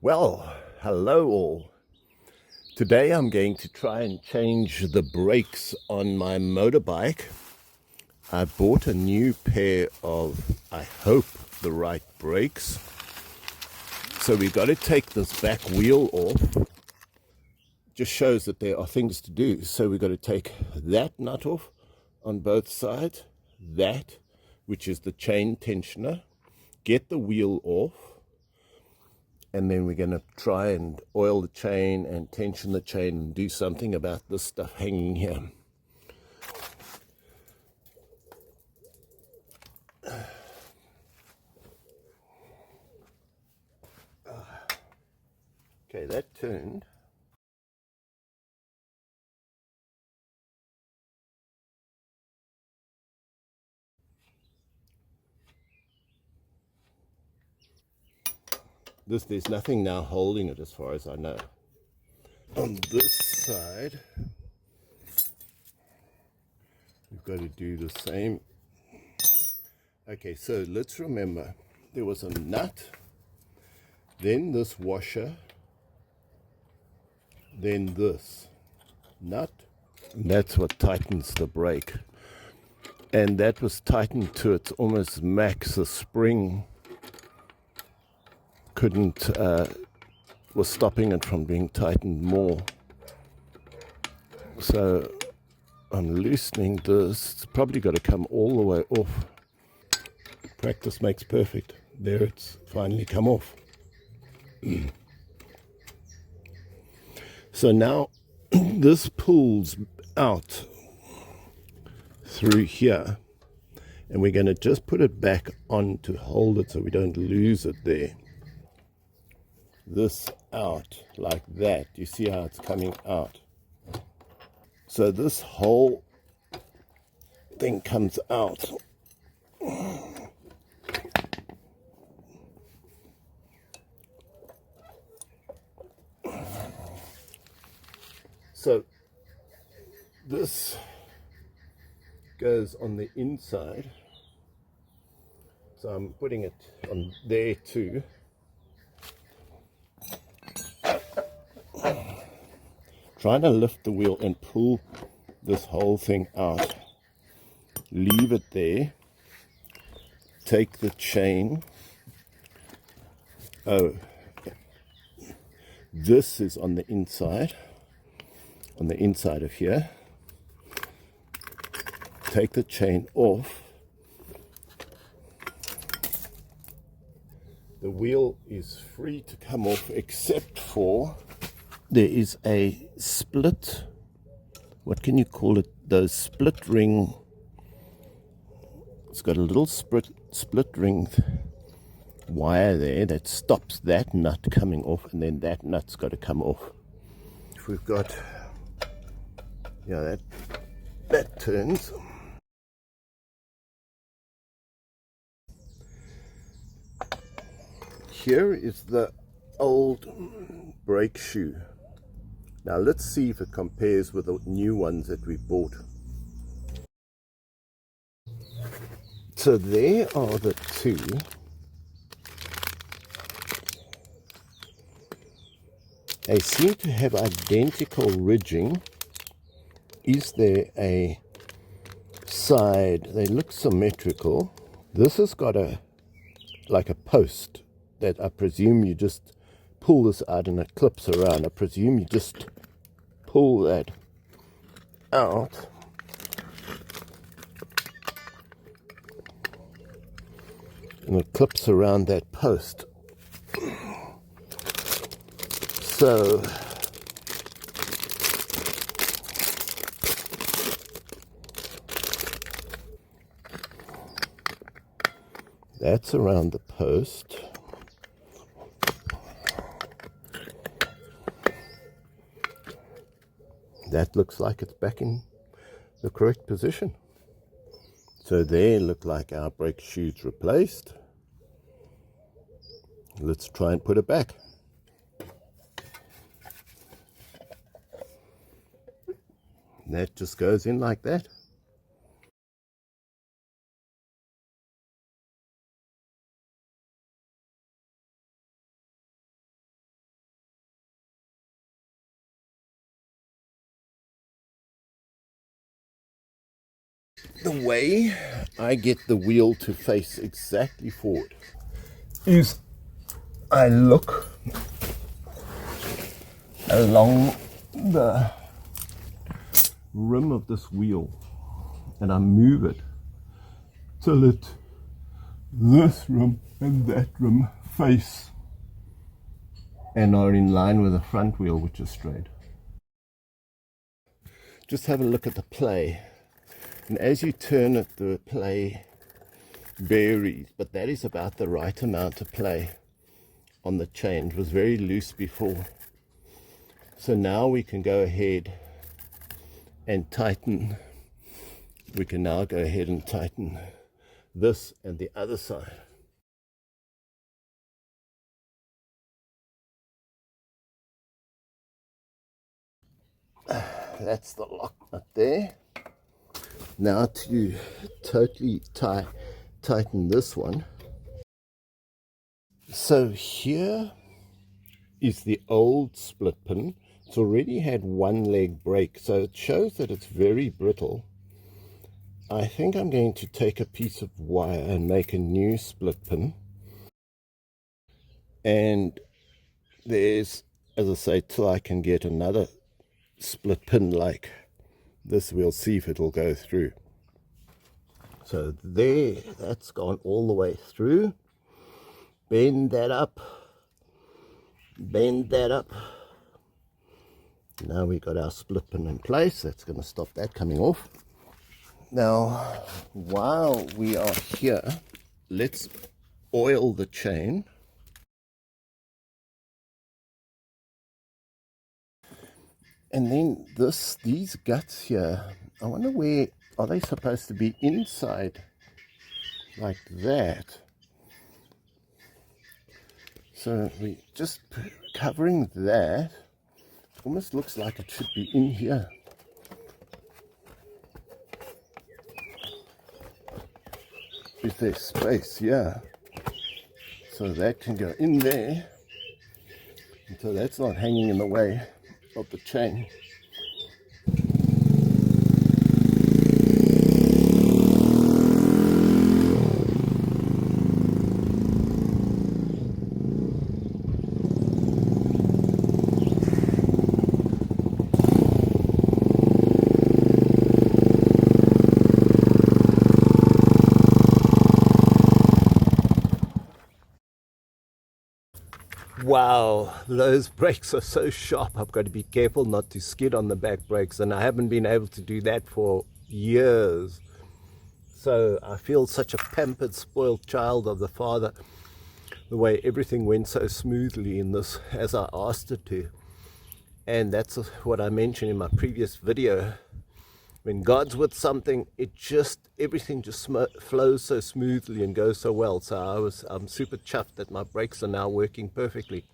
Well, hello all. Today I'm going to try and change the brakes on my motorbike. I bought a new pair of, I hope, the right brakes. So we got to take this back wheel off. Just shows that there are things to do. So we got to take that nut off on both sides, that, which is the chain tensioner, get the wheel off, and then we're going to try and oil the chain and tension the chain and do something about this stuff hanging here. Okay, that turned. There's nothing now holding it as far as I know. On this side, we've got to do the same. Okay, so let's remember, there was a nut, then this washer, then this nut. And that's what tightens the brake. And that was tightened to its almost max. The spring was stopping it from being tightened more. So I'm loosening this. It's probably got to come all the way off. Practice makes perfect. There, it's finally come off. So now this pulls out through here, and we're going to just put it back on to hold it so we don't lose it there. This out like that. You see how it's coming out? So this whole thing comes out. So this goes on the inside. So I'm putting it on there too. Trying to lift the wheel and pull this whole thing out. Leave it there. Take the chain. Oh, this is on the inside of here. Take the chain off. The wheel is free to come off except for there is a split, what can you call it, those split ring. It's got a little split ring wire there that stops that nut coming off, and then that nut's got to come off. If we've got, yeah, that turns. Here is the old brake shoe. Now let's see if it compares with the new ones that we bought. So there are the two. They seem to have identical ridging. Is there a side? They look symmetrical. This has got like a post that I presume you just pull this out and it clips around. I presume you just pull that out. And it clips around that post. So that's around the post. That looks like it's back in the correct position. So there look like our brake shoes replaced. Let's try and put it back. And that just goes in like that. The way I get the wheel to face exactly forward is I look along the rim of this wheel and I move it till this rim and that rim face and are in line with the front wheel, which is straight. Just have a look at the play, and as you turn it, the play varies, but that is about the right amount of play on the chain. It was very loose before, so now we can go ahead and tighten. We can now go ahead and tighten this and the other side. That's the lock nut there. Now to totally tighten this one. So here is the old split pin. It's already had one leg break, so it shows that it's very brittle. I think I'm going to take a piece of wire and make a new split pin. And there's, as I say, till I can get another split pin like this, we'll see if it'll go through. So there, that's gone all the way through. Bend that up. Bend that up. Now we've got our split pin in place. That's going to stop that coming off. Now, while we are here, let's oil the chain. And then these guts here, I wonder where, are they supposed to be inside like that? So we just covering that. It almost looks like it should be in here. Is there space? Yeah. So that can go in there. And so that's not hanging in the way of the chain. Wow, those brakes are so sharp. I've got to be careful not to skid on the back brakes, and I haven't been able to do that for years. So I feel such a pampered, spoiled child of the father, the way everything went so smoothly in this as I asked it to. And that's what I mentioned in my previous video. When God's with something, everything just flows so smoothly and goes so well. So I'm super chuffed that my brakes are now working perfectly.